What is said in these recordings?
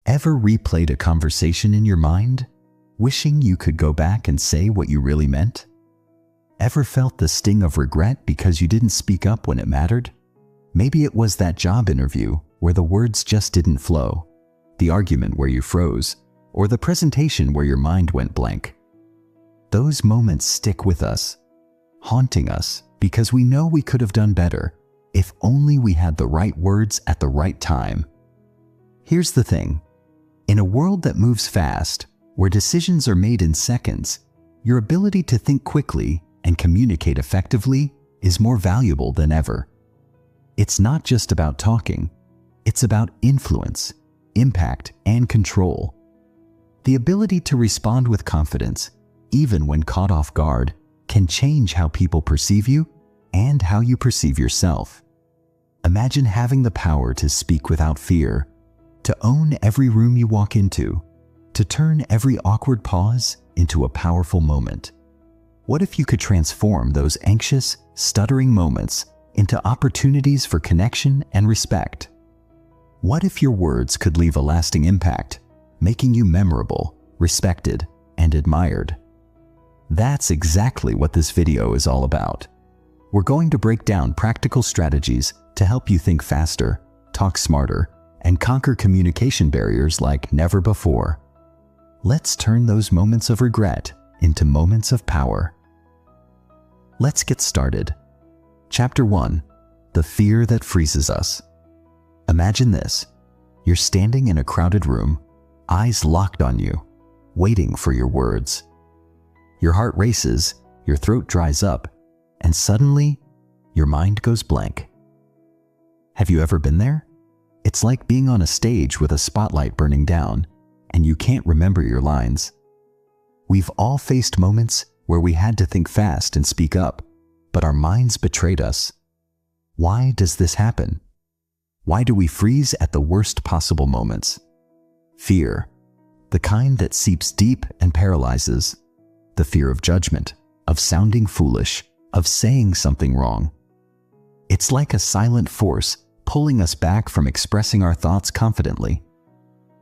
Ever replayed a conversation in your mind, wishing you could go back and say what you really meant? Ever felt the sting of regret because you didn't speak up when it mattered? Maybe it was that job interview where the words just didn't flow, the argument where you froze, or the presentation where your mind went blank. Those moments stick with us, haunting us because we know we could have done better if only we had the right words at the right time. Here's the thing. In a world that moves fast, where decisions are made in seconds, your ability to think quickly and communicate effectively is more valuable than ever. It's not just about talking. It's about influence, impact, and control. The ability to respond with confidence, even when caught off guard, can change how people perceive you and how you perceive yourself. Imagine having the power to speak without fear, to own every room you walk into, to turn every awkward pause into a powerful moment. What if you could transform those anxious, stuttering moments into opportunities for connection and respect? What if your words could leave a lasting impact, making you memorable, respected, and admired? That's exactly what this video is all about. We're going to break down practical strategies to help you think faster, talk smarter, and conquer communication barriers like never before. Let's turn those moments of regret into moments of power. Let's get started. Chapter 1. The fear that freezes us. Imagine this. You're standing in a crowded room, eyes locked on you, waiting for your words. Your heart races, your throat dries up, and suddenly, your mind goes blank. Have you ever been there? It's like being on a stage with a spotlight burning down, and you can't remember your lines. We've all faced moments where we had to think fast and speak up, but our minds betrayed us. Why does this happen? Why do we freeze at the worst possible moments? Fear, the kind that seeps deep and paralyzes. The fear of judgment, of sounding foolish, of saying something wrong. It's like a silent force pulling us back from expressing our thoughts confidently.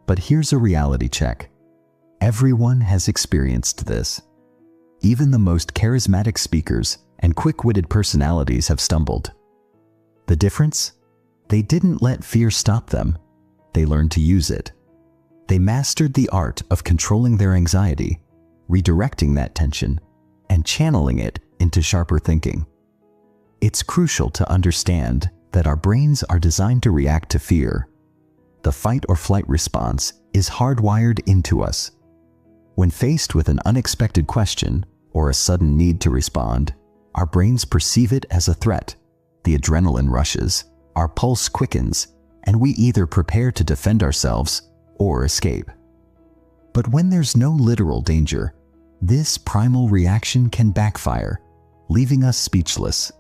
But here's a reality check. Everyone has experienced this. Even the most charismatic speakers and quick-witted personalities have stumbled. The difference? They didn't let fear stop them. They learned to use it. They mastered the art of controlling their anxiety, redirecting that tension, and channeling it into sharper thinking. It's crucial to understand that our brains are designed to react to fear. The fight or flight response is hardwired into us. When faced with an unexpected question or a sudden need to respond, our brains perceive it as a threat. The adrenaline rushes, our pulse quickens, and we either prepare to defend ourselves or escape. But when there's no literal danger, this primal reaction can backfire, leaving us speechless.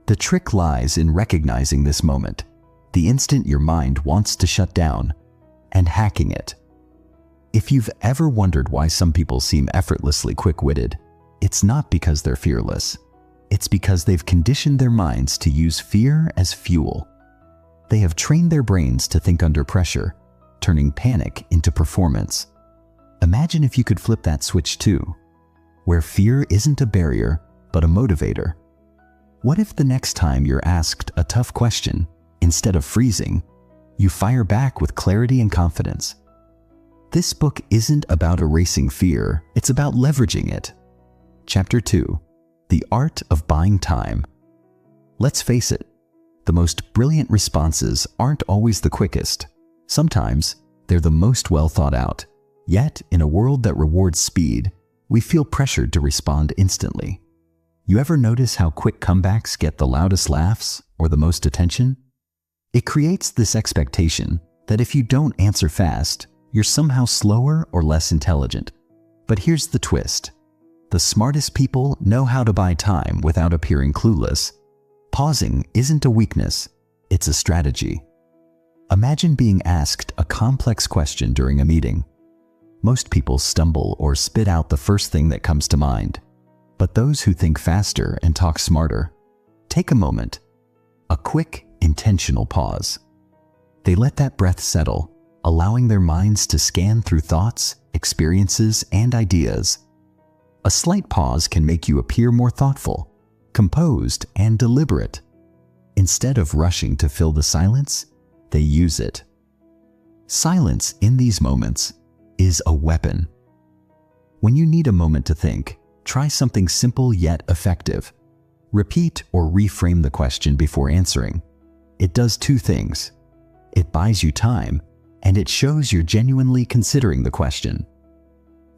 The trick lies in recognizing this moment, the instant your mind wants to shut down, and hacking it. If you've ever wondered why some people seem effortlessly quick-witted, it's not because they're fearless. It's because they've conditioned their minds to use fear as fuel. They have trained their brains to think under pressure, turning panic into performance. Imagine if you could flip that switch too, where fear isn't a barrier, but a motivator. What if the next time you're asked a tough question, instead of freezing, you fire back with clarity and confidence? This book isn't about erasing fear, it's about leveraging it. Chapter 2. The Art of Buying Time. Let's face it, the most brilliant responses aren't always the quickest. Sometimes, they're the most well thought out. Yet, in a world that rewards speed, we feel pressured to respond instantly. You ever notice how quick comebacks get the loudest laughs or the most attention? It creates this expectation that if you don't answer fast, you're somehow slower or less intelligent. But here's the twist. The smartest people know how to buy time without appearing clueless. Pausing isn't a weakness, it's a strategy. Imagine being asked a complex question during a meeting. Most people stumble or spit out the first thing that comes to mind. But those who think faster and talk smarter, take a moment, a quick, intentional pause. They let that breath settle, allowing their minds to scan through thoughts, experiences, and ideas. A slight pause can make you appear more thoughtful, composed, and deliberate. Instead of rushing to fill the silence, they use it. Silence in these moments is a weapon. When you need a moment to think, try something simple yet effective. Repeat or reframe the question before answering. It does two things. It buys you time, and it shows you're genuinely considering the question.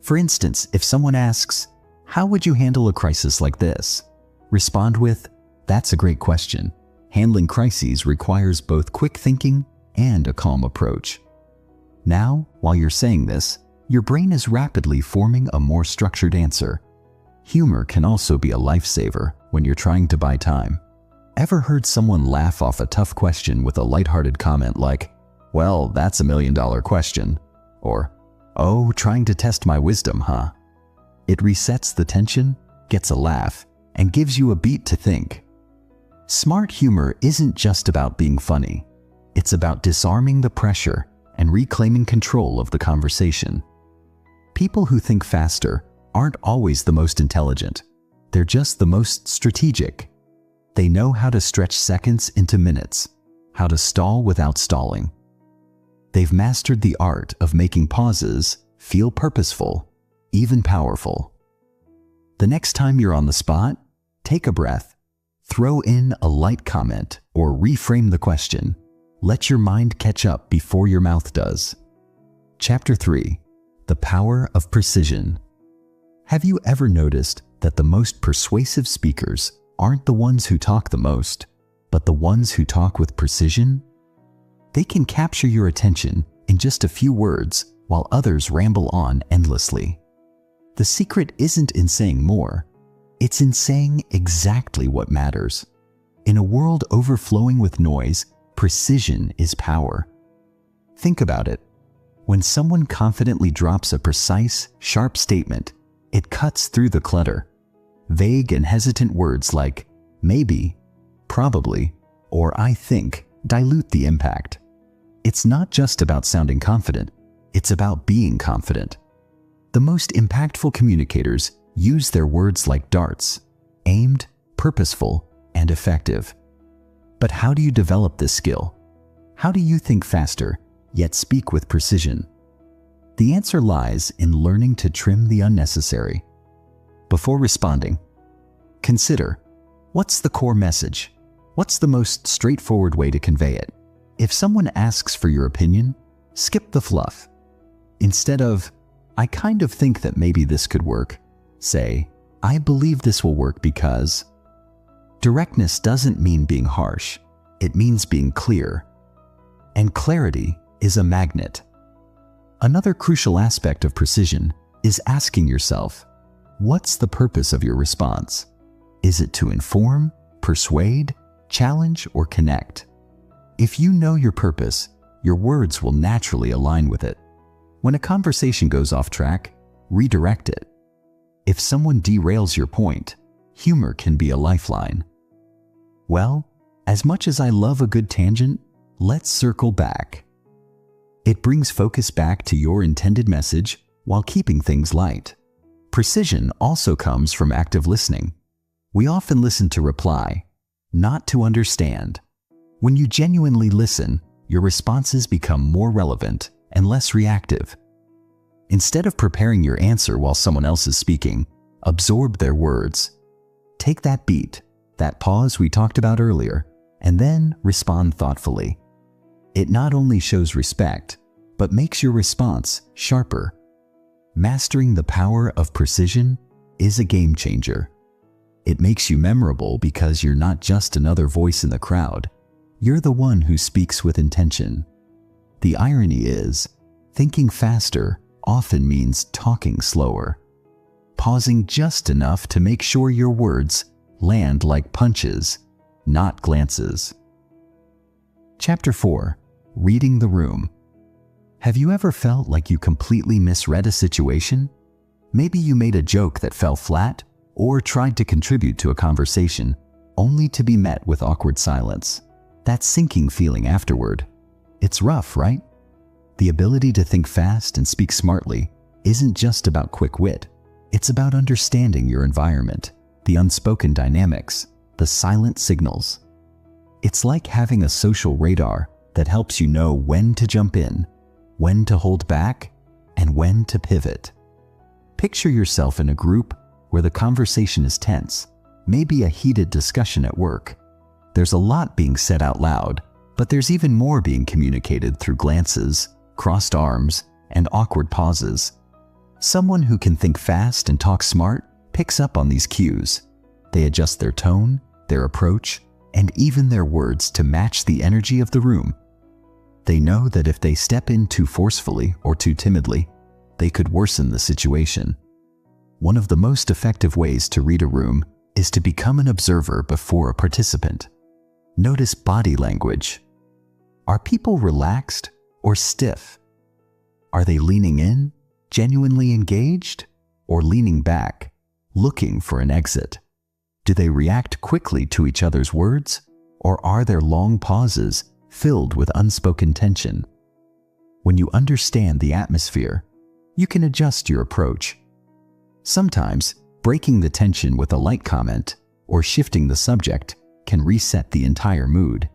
For instance, if someone asks, "How would you handle a crisis like this?" respond with, "That's a great question. Handling crises requires both quick thinking and a calm approach." Now, while you're saying this, your brain is rapidly forming a more structured answer. Humor can also be a lifesaver when you're trying to buy time. Ever heard someone laugh off a tough question with a lighthearted comment like, "Well, that's $1,000,000 question," or, "Oh, trying to test my wisdom, huh?" It resets the tension, gets a laugh, and gives you a beat to think. Smart humor isn't just about being funny. It's about disarming the pressure and reclaiming control of the conversation. People who think faster aren't always the most intelligent. They're just the most strategic. They know how to stretch seconds into minutes, how to stall without stalling. They've mastered the art of making pauses feel purposeful, even powerful. The next time you're on the spot, take a breath, throw in a light comment, or reframe the question. Let your mind catch up before your mouth does. Chapter 3. The Power of Precision. Have you ever noticed that the most persuasive speakers aren't the ones who talk the most, but the ones who talk with precision? They can capture your attention in just a few words while others ramble on endlessly. The secret isn't in saying more, it's in saying exactly what matters. In a world overflowing with noise, precision is power. Think about it. When someone confidently drops a precise, sharp statement, it cuts through the clutter. Vague and hesitant words like maybe, probably, or I think dilute the impact. It's not just about sounding confident, it's about being confident. The most impactful communicators use their words like darts, aimed, purposeful, and effective. But how do you develop this skill? How do you think faster, yet speak with precision? The answer lies in learning to trim the unnecessary. Before responding, consider, what's the core message? What's the most straightforward way to convey it? If someone asks for your opinion, skip the fluff. Instead of, "I kind of think that maybe this could work," say, "I believe this will work because..." Directness doesn't mean being harsh, it means being clear. And clarity is a magnet. Another crucial aspect of precision is asking yourself, what's the purpose of your response? Is it to inform, persuade, challenge, or connect? If you know your purpose, your words will naturally align with it. When a conversation goes off track, redirect it. If someone derails your point, humor can be a lifeline. Well, as much as I love a good tangent, let's circle back. It brings focus back to your intended message while keeping things light. Precision also comes from active listening. We often listen to reply, not to understand. When you genuinely listen, your responses become more relevant and less reactive. Instead of preparing your answer while someone else is speaking, absorb their words. Take that beat, that pause we talked about earlier, and then respond thoughtfully. It not only shows respect, but makes your response sharper. Mastering the power of precision is a game changer. It makes you memorable because you're not just another voice in the crowd. You're the one who speaks with intention. The irony is, thinking faster often means talking slower. Pausing just enough to make sure your words land like punches, not glances. Chapter 4. Reading the Room. Have you ever felt like you completely misread a situation? Maybe you made a joke that fell flat or tried to contribute to a conversation only to be met with awkward silence. That sinking feeling afterward. It's rough, right? The ability to think fast and speak smartly isn't just about quick wit. It's about understanding your environment, the unspoken dynamics, the silent signals. It's like having a social radar that helps you know when to jump in, when to hold back, and when to pivot. Picture yourself in a group where the conversation is tense, maybe a heated discussion at work. There's a lot being said out loud, but there's even more being communicated through glances, crossed arms, and awkward pauses. Someone who can think fast and talk smart picks up on these cues. They adjust their tone, their approach, and even their words to match the energy of the room. They know that if they step in too forcefully or too timidly, they could worsen the situation. One of the most effective ways to read a room is to become an observer before a participant. Notice body language. Are people relaxed or stiff? Are they leaning in, genuinely engaged, or leaning back, looking for an exit? Do they react quickly to each other's words, or are there long pauses filled with unspoken tension? When you understand the atmosphere, you can adjust your approach. Sometimes, breaking the tension with a light comment or shifting the subject can reset the entire mood,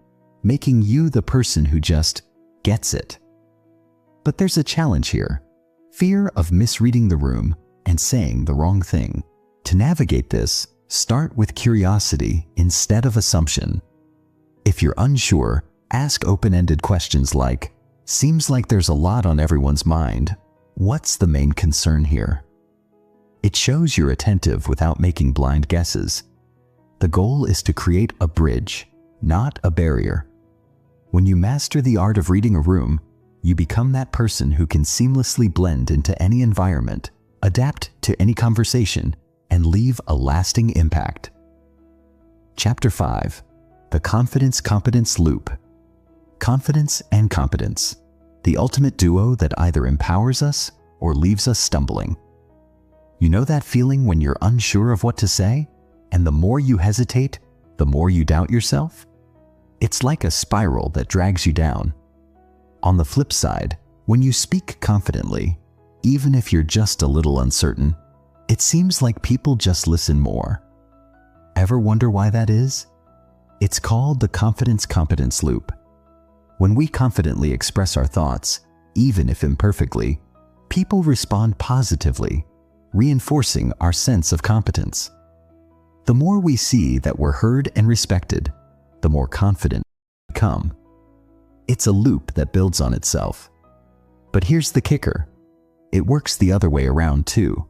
making you the person who just gets it. But there's a challenge here: fear of misreading the room and saying the wrong thing. To navigate this, start with curiosity instead of assumption. If you're unsure, ask open-ended questions like, "Seems like there's a lot on everyone's mind. What's the main concern here?" It shows you're attentive without making blind guesses. The goal is to create a bridge, not a barrier. When you master the art of reading a room, you become that person who can seamlessly blend into any environment, adapt to any conversation, and leave a lasting impact. Chapter 5. The Confidence-Competence Loop. Confidence and competence, the ultimate duo that either empowers us or leaves us stumbling. You know that feeling when you're unsure of what to say, and the more you hesitate, the more you doubt yourself? It's like a spiral that drags you down. On the flip side, when you speak confidently, even if you're just a little uncertain, it seems like people just listen more. Ever wonder why that is? It's called the confidence-competence loop. When we confidently express our thoughts, even if imperfectly, people respond positively, reinforcing our sense of competence. The more we see that we're heard and respected, the more confident we become. It's a loop that builds on itself. But here's the kicker: it works the other way around too.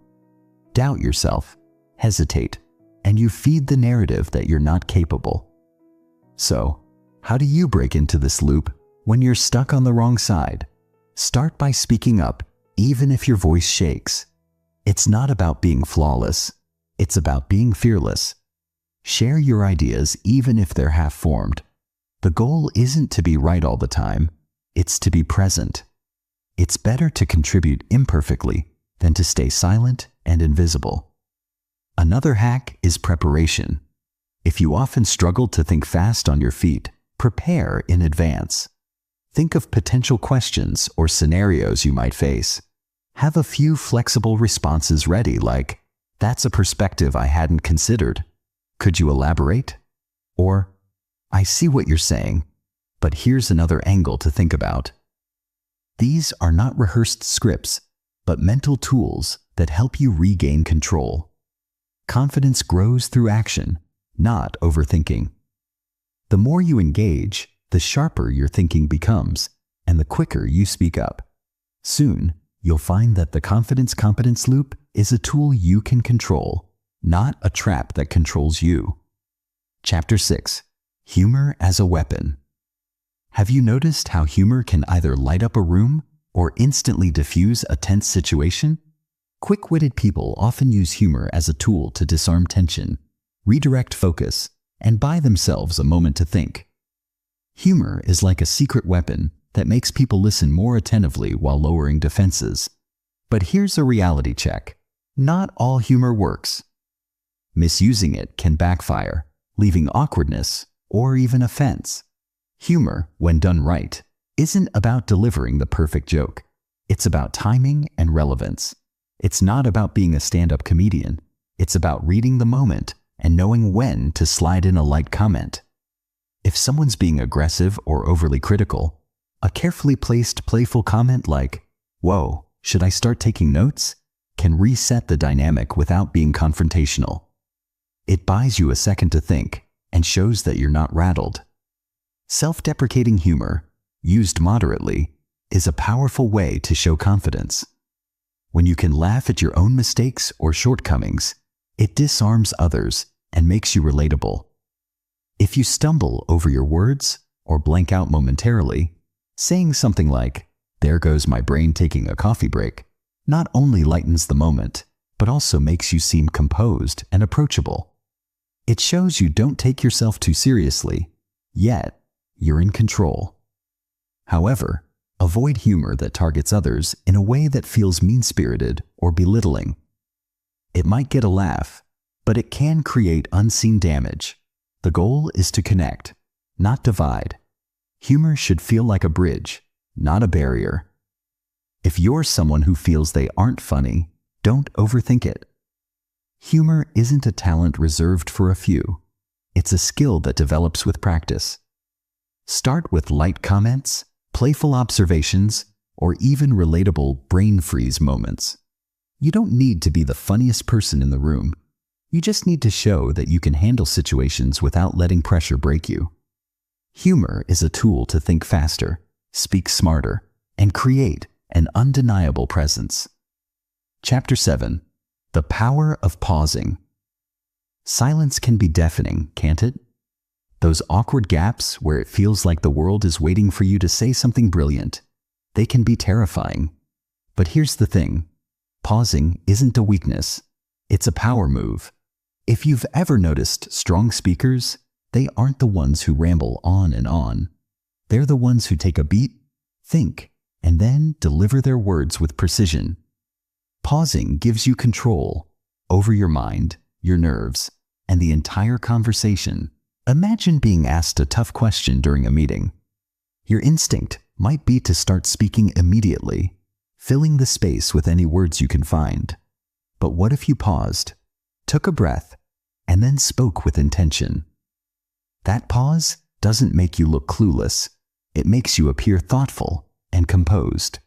Doubt yourself, hesitate, and you feed the narrative that you're not capable. So, how do you break into this loop when you're stuck on the wrong side? Start by speaking up, even if your voice shakes. It's not about being flawless. It's about being fearless. Share your ideas even if they're half-formed. The goal isn't to be right all the time. It's to be present. It's better to contribute imperfectly than to stay silent and invisible. Another hack is preparation. If you often struggle to think fast on your feet, prepare in advance. Think of potential questions or scenarios you might face. Have a few flexible responses ready, like, "That's a perspective I hadn't considered. Could you elaborate?" Or, "I see what you're saying, but here's another angle to think about." These are not rehearsed scripts, but mental tools that help you regain control. Confidence grows through action, not overthinking. The more you engage, the sharper your thinking becomes, and the quicker you speak up. Soon, you'll find that the confidence-competence loop is a tool you can control, not a trap that controls you. Chapter 6. Humor as a Weapon. Have you noticed how humor can either light up a room or instantly diffuse a tense situation? Quick-witted people often use humor as a tool to disarm tension, redirect focus, and buy themselves a moment to think. Humor is like a secret weapon that makes people listen more attentively while lowering defenses. But here's a reality check: not all humor works. Misusing it can backfire, leaving awkwardness or even offense. Humor, when done right, isn't about delivering the perfect joke. It's about timing and relevance. It's not about being a stand-up comedian. It's about reading the moment and knowing when to slide in a light comment. If someone's being aggressive or overly critical, a carefully placed playful comment like, "Whoa, should I start taking notes?" can reset the dynamic without being confrontational. It buys you a second to think and shows that you're not rattled. Self-deprecating humor, used moderately, is a powerful way to show confidence. When you can laugh at your own mistakes or shortcomings, it disarms others and makes you relatable. If you stumble over your words or blank out momentarily, saying something like, "There goes my brain taking a coffee break," not only lightens the moment, but also makes you seem composed and approachable. It shows you don't take yourself too seriously, yet you're in control. However, avoid humor that targets others in a way that feels mean-spirited or belittling. It might get a laugh, but it can create unseen damage. The goal is to connect, not divide. Humor should feel like a bridge, not a barrier. If you're someone who feels they aren't funny, don't overthink it. Humor isn't a talent reserved for a few. It's a skill that develops with practice. Start with light comments, playful observations, or even relatable brain freeze moments. You don't need to be the funniest person in the room. You just need to show that you can handle situations without letting pressure break you. Humor is a tool to think faster, speak smarter, and create an undeniable presence. Chapter 7. The Power of Pausing. Silence can be deafening, can't it? Those awkward gaps where it feels like the world is waiting for you to say something brilliant. They can be terrifying. But here's the thing. Pausing isn't a weakness. It's a power move. If you've ever noticed strong speakers, they aren't the ones who ramble on and on. They're the ones who take a beat, think, and then deliver their words with precision. Pausing gives you control over your mind, your nerves, and the entire conversation. Imagine being asked a tough question during a meeting. Your instinct might be to start speaking immediately, filling the space with any words you can find. But what if you paused, took a breath, and then spoke with intention? That pause doesn't make you look clueless. It makes you appear thoughtful and composed.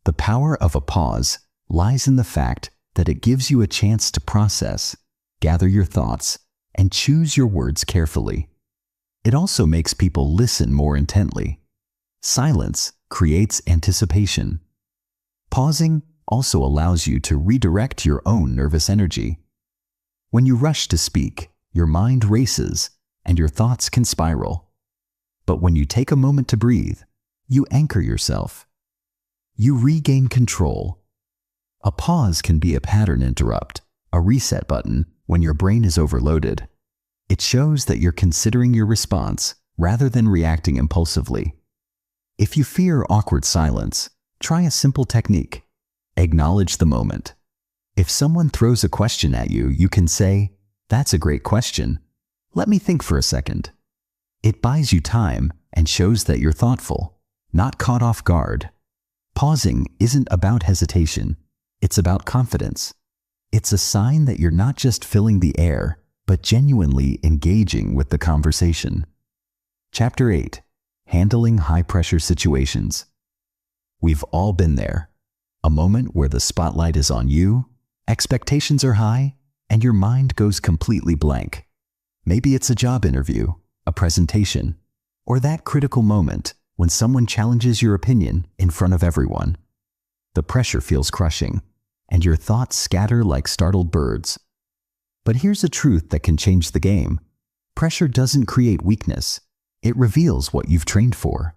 The power of a pause lies in the fact that it gives you a chance to process, gather your thoughts, and choose your words carefully. It also makes people listen more intently. Silence creates anticipation. Pausing also allows you to redirect your own nervous energy. When you rush to speak, your mind races and your thoughts can spiral. But when you take a moment to breathe, you anchor yourself. You regain control. A pause can be a pattern interrupt, a reset button when your brain is overloaded. It shows that you're considering your response rather than reacting impulsively. If you fear awkward silence, try a simple technique. Acknowledge the moment. If someone throws a question at you, you can say, "That's a great question. Let me think for a second." It buys you time and shows that you're thoughtful, not caught off guard. Pausing isn't about hesitation. It's about confidence. It's a sign that you're not just filling the air, but genuinely engaging with the conversation. Chapter 8. Handling high-pressure situations. We've all been there. A moment where the spotlight is on you, expectations are high, and your mind goes completely blank. Maybe it's a job interview, a presentation, or that critical moment when someone challenges your opinion in front of everyone. The pressure feels crushing, and your thoughts scatter like startled birds. But here's a truth that can change the game. Pressure doesn't create weakness. It reveals what you've trained for.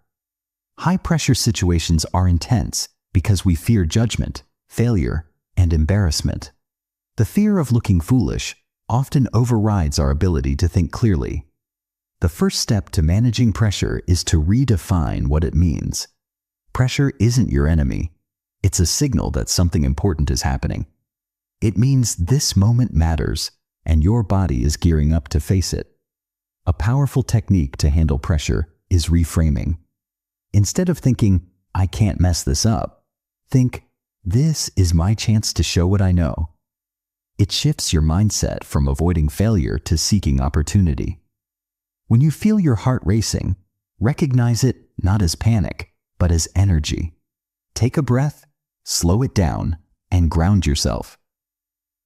High-pressure situations are intense because we fear judgment, failure, and embarrassment. The fear of looking foolish often overrides our ability to think clearly. The first step to managing pressure is to redefine what it means. Pressure isn't your enemy. It's a signal that something important is happening. It means this moment matters, and your body is gearing up to face it. A powerful technique to handle pressure is reframing. Instead of thinking, I can't mess this up, think, this is my chance to show what I know. It shifts your mindset from avoiding failure to seeking opportunity. When you feel your heart racing, recognize it not as panic, but as energy. Take a breath, slow it down, and ground yourself.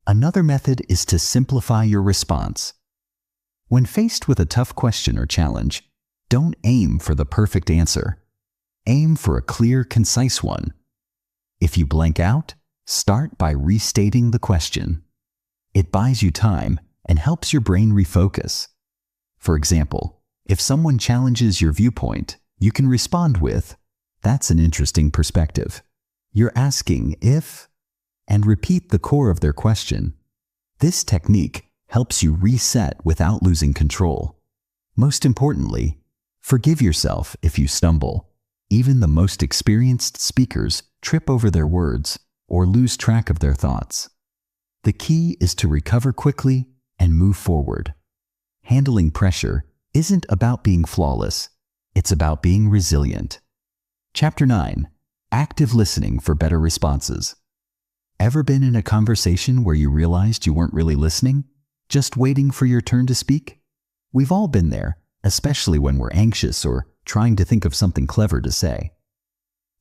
Another method is to simplify your response. When faced with a tough question or challenge, don't aim for the perfect answer. Aim for a clear, concise one. If you blank out, start by restating the question. It buys you time and helps your brain refocus. For example, if someone challenges your viewpoint, you can respond with, "That's an interesting perspective." You're asking if, and repeat the core of their question. This technique helps you reset without losing control. Most importantly, forgive yourself if you stumble. Even the most experienced speakers trip over their words or lose track of their thoughts. The key is to recover quickly and move forward. Handling pressure isn't about being flawless, it's about being resilient. Chapter 9. Active listening for better responses. Ever been in a conversation where you realized you weren't really listening, just waiting for your turn to speak? We've all been there, especially when we're anxious or trying to think of something clever to say.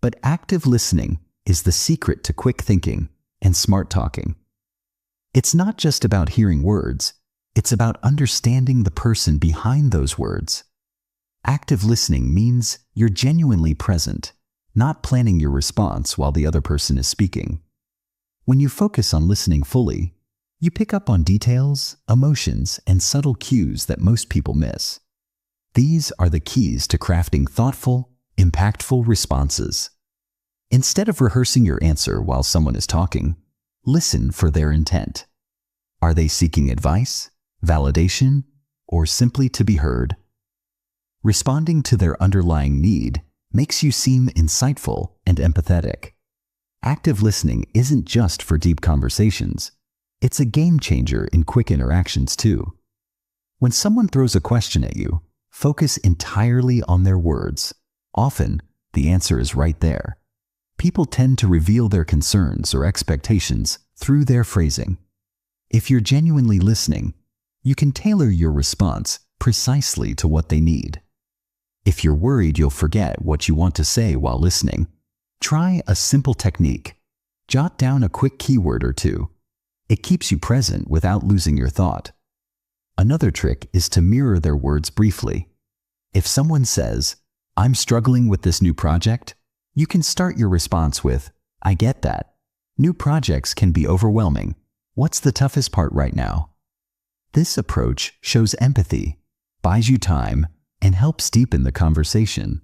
But active listening is the secret to quick thinking and smart talking. It's not just about hearing words, it's about understanding the person behind those words. Active listening means you're genuinely present, not planning your response while the other person is speaking. When you focus on listening fully, you pick up on details, emotions, and subtle cues that most people miss. These are the keys to crafting thoughtful, impactful responses. Instead of rehearsing your answer while someone is talking, listen for their intent. Are they seeking advice, validation, or simply to be heard? Responding to their underlying need makes you seem insightful and empathetic. Active listening isn't just for deep conversations. It's a game changer in quick interactions too. When someone throws a question at you, focus entirely on their words. Often, the answer is right there. People tend to reveal their concerns or expectations through their phrasing. If you're genuinely listening, you can tailor your response precisely to what they need. If you're worried you'll forget what you want to say while listening, try a simple technique. Jot down a quick keyword or two. It keeps you present without losing your thought. Another trick is to mirror their words briefly. If someone says, "I'm struggling with this new project," you can start your response with, "I get that. New projects can be overwhelming. What's the toughest part right now?" This approach shows empathy, buys you time, and helps deepen the conversation.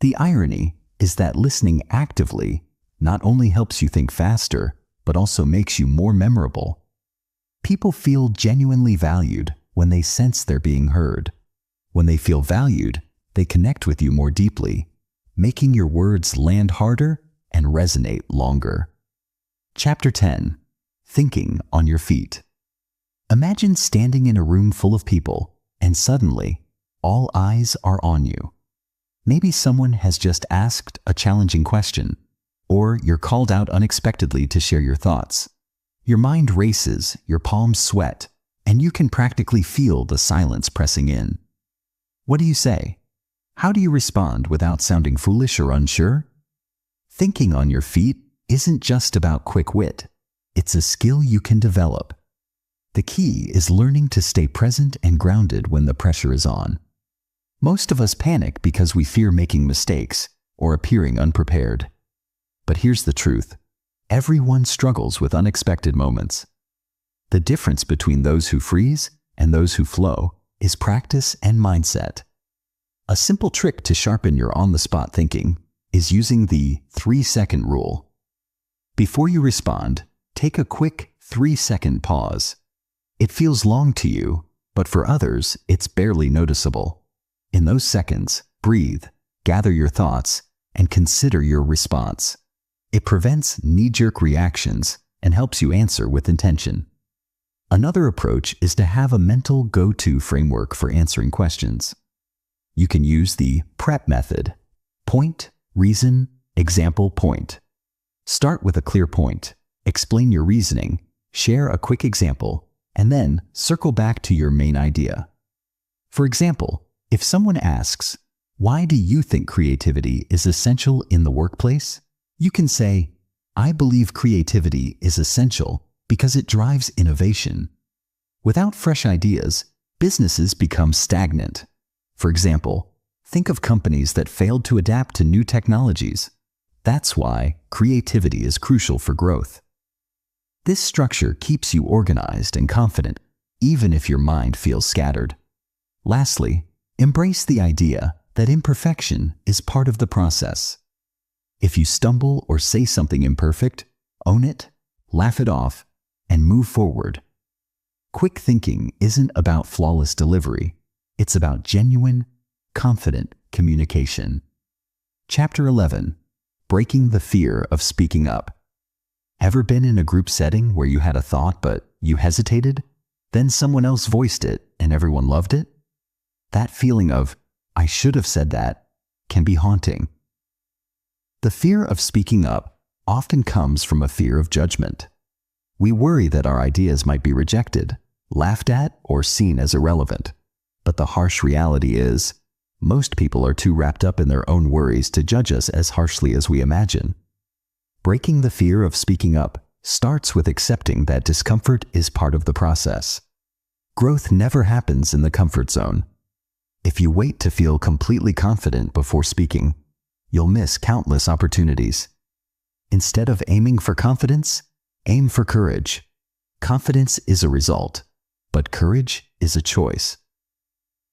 The irony is that listening actively not only helps you think faster, but also makes you more memorable. People feel genuinely valued when they sense they're being heard. When they feel valued, they connect with you more deeply, making your words land harder and resonate longer. Chapter 10. Thinking on your feet. Imagine standing in a room full of people, and suddenly, all eyes are on you. Maybe someone has just asked a challenging question, or you're called out unexpectedly to share your thoughts. Your mind races, your palms sweat, and you can practically feel the silence pressing in. What do you say? How do you respond without sounding foolish or unsure? Thinking on your feet isn't just about quick wit. It's a skill you can develop. The key is learning to stay present and grounded when the pressure is on. Most of us panic because we fear making mistakes or appearing unprepared. But here's the truth. Everyone struggles with unexpected moments. The difference between those who freeze and those who flow is practice and mindset. A simple trick to sharpen your on-the-spot thinking is using the 3-second rule. Before you respond, take a quick 3-second pause. It feels long to you, but for others, it's barely noticeable. In those seconds, breathe, gather your thoughts, and consider your response. It prevents knee-jerk reactions and helps you answer with intention. Another approach is to have a mental go-to framework for answering questions. You can use the PREP method. Point, reason, example, point. Start with a clear point, explain your reasoning, share a quick example, and then circle back to your main idea. For example, if someone asks, "Why do you think creativity is essential in the workplace?" you can say, "I believe creativity is essential because it drives innovation." Without fresh ideas, businesses become stagnant. For example, think of companies that failed to adapt to new technologies. That's why creativity is crucial for growth. This structure keeps you organized and confident, even if your mind feels scattered. Lastly, embrace the idea that imperfection is part of the process. If you stumble or say something imperfect, own it, laugh it off, and move forward. Quick thinking isn't about flawless delivery. It's about genuine, confident communication. Chapter 11. Breaking the fear of speaking up. Ever been in a group setting where you had a thought but you hesitated? Then someone else voiced it and everyone loved it? That feeling of, "I should have said that," can be haunting. The fear of speaking up often comes from a fear of judgment. We worry that our ideas might be rejected, laughed at, or seen as irrelevant. But the harsh reality is, most people are too wrapped up in their own worries to judge us as harshly as we imagine. Breaking the fear of speaking up starts with accepting that discomfort is part of the process. Growth never happens in the comfort zone. If you wait to feel completely confident before speaking, you'll miss countless opportunities. Instead of aiming for confidence, aim for courage. Confidence is a result, but courage is a choice.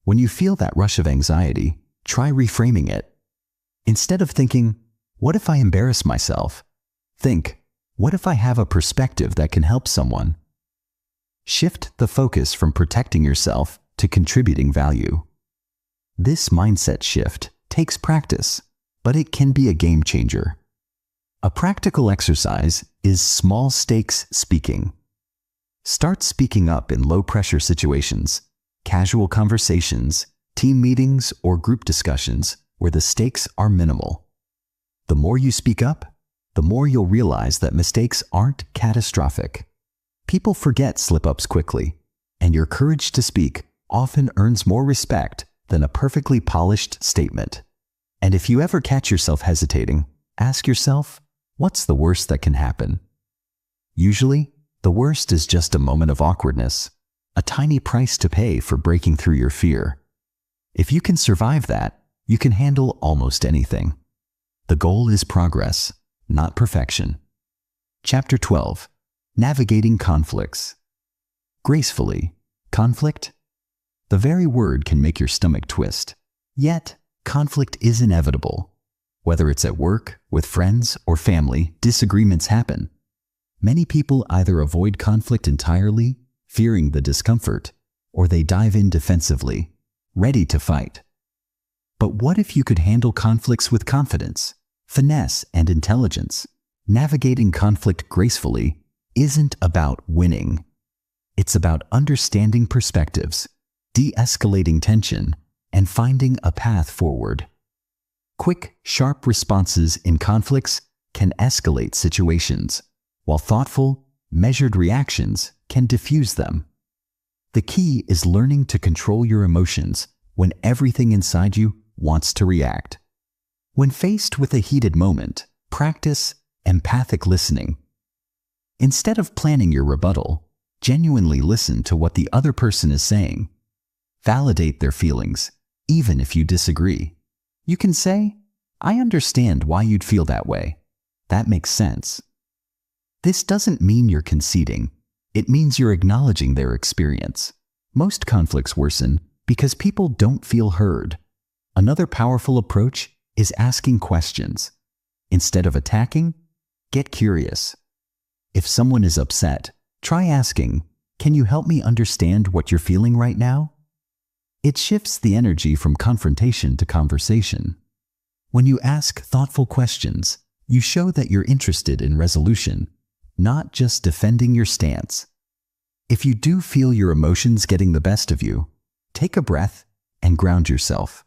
When you feel that rush of anxiety, try reframing it. Instead of thinking, "What if I embarrass myself?" think, "What if I have a perspective that can help someone?" Shift the focus from protecting yourself to contributing value. This mindset shift takes practice, but it can be a game changer. A practical exercise is small stakes speaking. Start speaking up in low-pressure situations, casual conversations, team meetings, or group discussions where the stakes are minimal. The more you speak up, the more you'll realize that mistakes aren't catastrophic. People forget slip-ups quickly, and your courage to speak often earns more respect than a perfectly polished statement. And if you ever catch yourself hesitating, ask yourself, what's the worst that can happen? Usually, the worst is just a moment of awkwardness, a tiny price to pay for breaking through your fear. If you can survive that, you can handle almost anything. The goal is progress, not perfection. Chapter 12. Navigating conflicts. Gracefully. Conflict? The very word can make your stomach twist. Yet, conflict is inevitable. Whether it's at work, with friends, or family, disagreements happen. Many people either avoid conflict entirely, fearing the discomfort, or they dive in defensively, ready to fight. But what if you could handle conflicts with confidence, finesse, and intelligence? Navigating conflict gracefully isn't about winning. It's about understanding perspectives, de-escalating tension, and finding a path forward. Quick, sharp responses in conflicts can escalate situations, while thoughtful, measured reactions can diffuse them. The key is learning to control your emotions when everything inside you wants to react. When faced with a heated moment, practice empathic listening. Instead of planning your rebuttal, genuinely listen to what the other person is saying. Validate their feelings, even if you disagree. You can say, "I understand why you'd feel that way. That makes sense." This doesn't mean you're conceding. It means you're acknowledging their experience. Most conflicts worsen because people don't feel heard. Another powerful approach is asking questions. Instead of attacking, get curious. If someone is upset, try asking, "Can you help me understand what you're feeling right now?" It shifts the energy from confrontation to conversation. When you ask thoughtful questions, you show that you're interested in resolution, not just defending your stance. If you do feel your emotions getting the best of you, take a breath and ground yourself.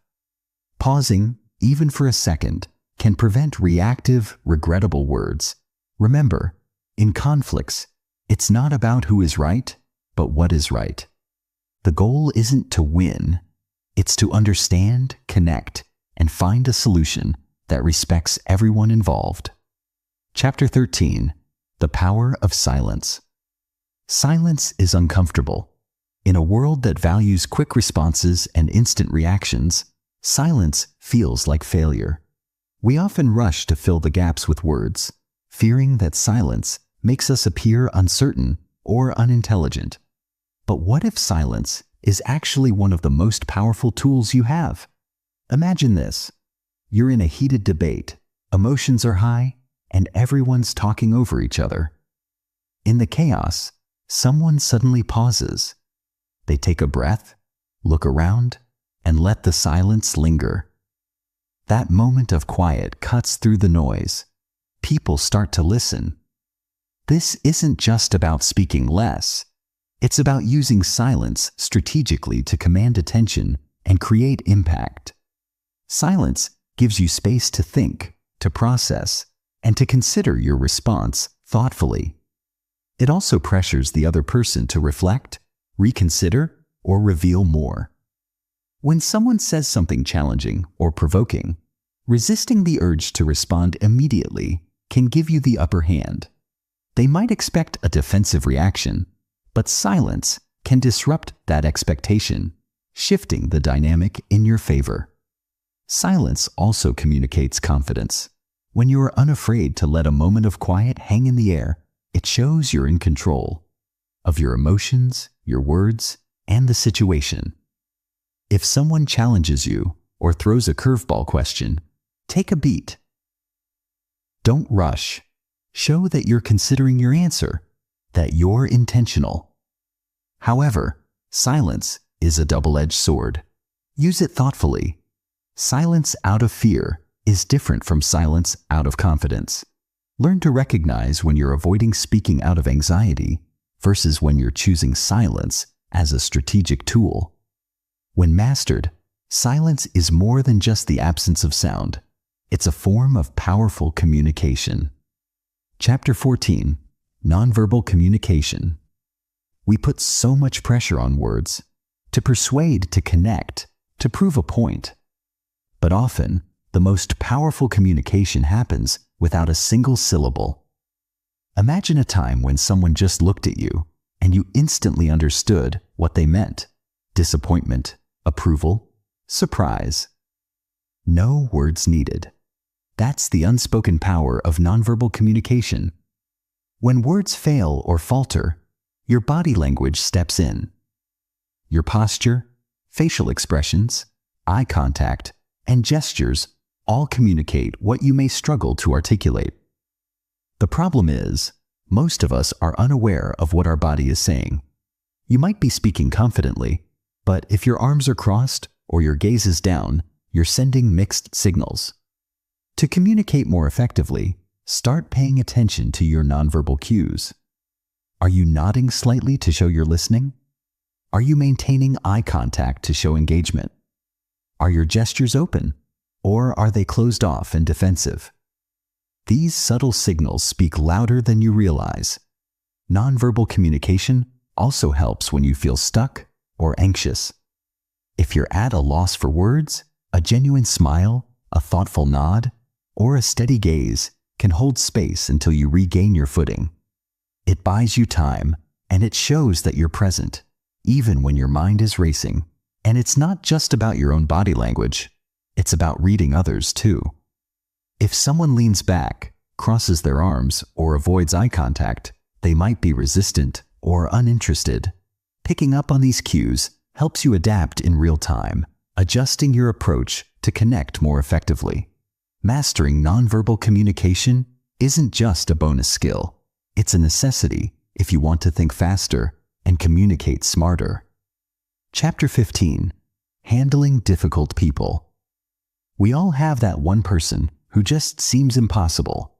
Pausing, even for a second, can prevent reactive, regrettable words. Remember, in conflicts, it's not about who is right, but what is right. The goal isn't to win, it's to understand, connect, and find a solution that respects everyone involved. Chapter 13. The Power of Silence. Silence is uncomfortable. In a world that values quick responses and instant reactions, silence feels like failure. We often rush to fill the gaps with words, fearing that silence makes us appear uncertain or unintelligent. But what if silence is actually one of the most powerful tools you have? Imagine this. You're in a heated debate, emotions are high, and everyone's talking over each other. In the chaos, someone suddenly pauses. They take a breath, look around, and let the silence linger. That moment of quiet cuts through the noise. People start to listen. This isn't just about speaking less. It's about using silence strategically to command attention and create impact. Silence gives you space to think, to process, and to consider your response thoughtfully. It also pressures the other person to reflect, reconsider, or reveal more. When someone says something challenging or provoking, resisting the urge to respond immediately can give you the upper hand. They might expect a defensive reaction, but silence can disrupt that expectation, shifting the dynamic in your favor. Silence also communicates confidence. When you are unafraid to let a moment of quiet hang in the air, it shows you're in control of your emotions, your words, and the situation. If someone challenges you or throws a curveball question, take a beat. Don't rush. Show that you're considering your answer, that you're intentional. However, silence is a double-edged sword. Use it thoughtfully. Silence out of fear is different from silence out of confidence. Learn to recognize when you're avoiding speaking out of anxiety versus when you're choosing silence as a strategic tool. When mastered, silence is more than just the absence of sound. It's a form of powerful communication. Chapter 14. Nonverbal Communication. We put so much pressure on words to persuade, to connect, to prove a point. But often, the most powerful communication happens without a single syllable. Imagine a time when someone just looked at you and you instantly understood what they meant. Disappointment, approval, surprise. No words needed. That's the unspoken power of nonverbal communication. When words fail or falter, your body language steps in. Your posture, facial expressions, eye contact, and gestures all communicate what you may struggle to articulate. The problem is, most of us are unaware of what our body is saying. You might be speaking confidently, but if your arms are crossed or your gaze is down, you're sending mixed signals. To communicate more effectively, start paying attention to your nonverbal cues. Are you nodding slightly to show you're listening? Are you maintaining eye contact to show engagement? Are your gestures open, or are they closed off and defensive? These subtle signals speak louder than you realize. Nonverbal communication also helps when you feel stuck or anxious. If you're at a loss for words, a genuine smile, a thoughtful nod, or a steady gaze can hold space until you regain your footing. It buys you time, and it shows that you're present, even when your mind is racing. And it's not just about your own body language. It's about reading others too. If someone leans back, crosses their arms, or avoids eye contact, they might be resistant or uninterested. Picking up on these cues helps you adapt in real time, adjusting your approach to connect more effectively. Mastering nonverbal communication isn't just a bonus skill. It's a necessity if you want to think faster and communicate smarter. Chapter 15. Handling Difficult People. We all have that one person who just seems impossible.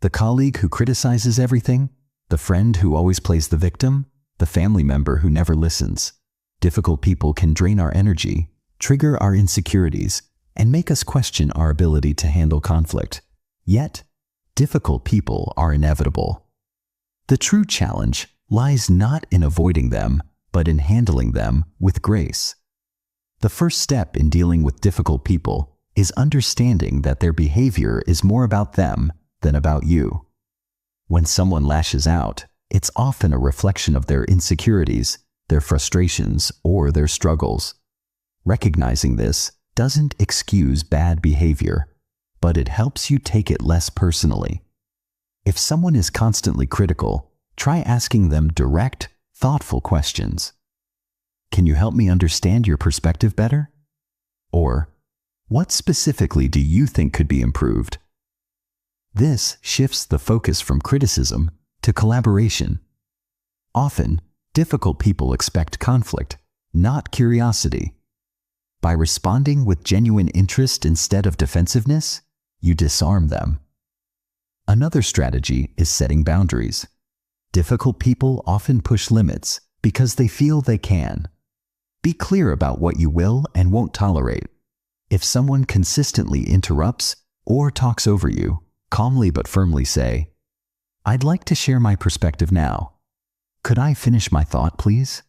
The colleague who criticizes everything, the friend who always plays the victim, the family member who never listens. Difficult people can drain our energy, trigger our insecurities, and make us question our ability to handle conflict. Yet, difficult people are inevitable. The true challenge lies not in avoiding them, but in handling them with grace. The first step in dealing with difficult people is understanding that their behavior is more about them than about you. When someone lashes out, it's often a reflection of their insecurities, their frustrations, or their struggles. Recognizing this doesn't excuse bad behavior, but it helps you take it less personally. If someone is constantly critical, try asking them direct, thoughtful questions. Can you help me understand your perspective better? Or, what specifically do you think could be improved? This shifts the focus from criticism to collaboration. Often, difficult people expect conflict, not curiosity. By responding with genuine interest instead of defensiveness, you disarm them. Another strategy is setting boundaries. Difficult people often push limits because they feel they can. Be clear about what you will and won't tolerate. If someone consistently interrupts or talks over you, calmly but firmly say, "I'd like to share my perspective now. Could I finish my thought, please?"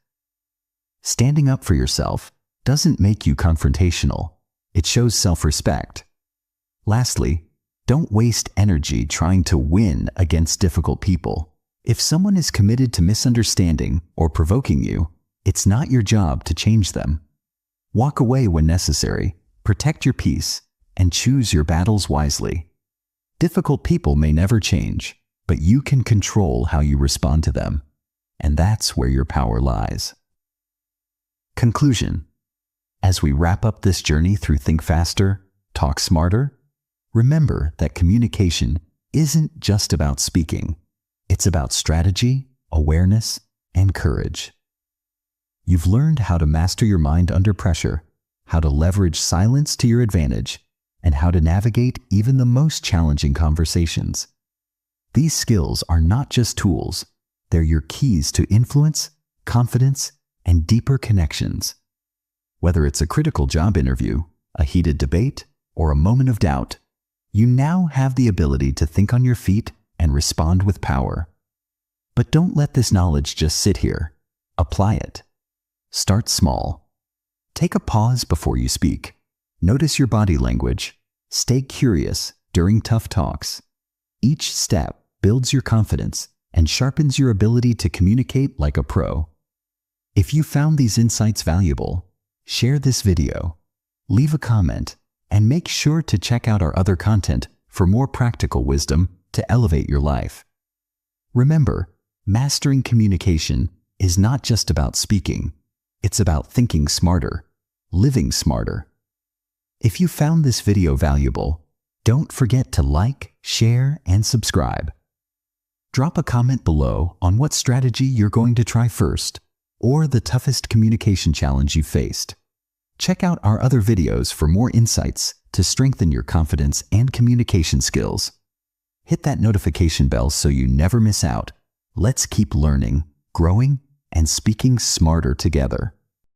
Standing up for yourself doesn't make you confrontational. It shows self-respect. Lastly, don't waste energy trying to win against difficult people. If someone is committed to misunderstanding or provoking you, it's not your job to change them. Walk away when necessary, protect your peace, and choose your battles wisely. Difficult people may never change, but you can control how you respond to them, and that's where your power lies. Conclusion. As we wrap up this journey through Think Faster, Talk Smarter, remember that communication isn't just about speaking. It's about strategy, awareness, and courage. You've learned how to master your mind under pressure, how to leverage silence to your advantage, and how to navigate even the most challenging conversations. These skills are not just tools, they're your keys to influence, confidence, and deeper connections. Whether it's a critical job interview, a heated debate, or a moment of doubt, you now have the ability to think on your feet and respond with power. But don't let this knowledge just sit here. Apply it. Start small. Take a pause before you speak. Notice your body language. Stay curious during tough talks. Each step builds your confidence and sharpens your ability to communicate like a pro. If you found these insights valuable, share this video, leave a comment, and make sure to check out our other content for more practical wisdom to elevate your life. Remember, mastering communication is not just about speaking. It's about thinking smarter, living smarter. If you found this video valuable, don't forget to like, share, and subscribe. Drop a comment below on what strategy you're going to try first, or the toughest communication challenge you faced. Check out our other videos for more insights to strengthen your confidence and communication skills. Hit that notification bell so you never miss out. Let's keep learning, growing, and speaking smarter together.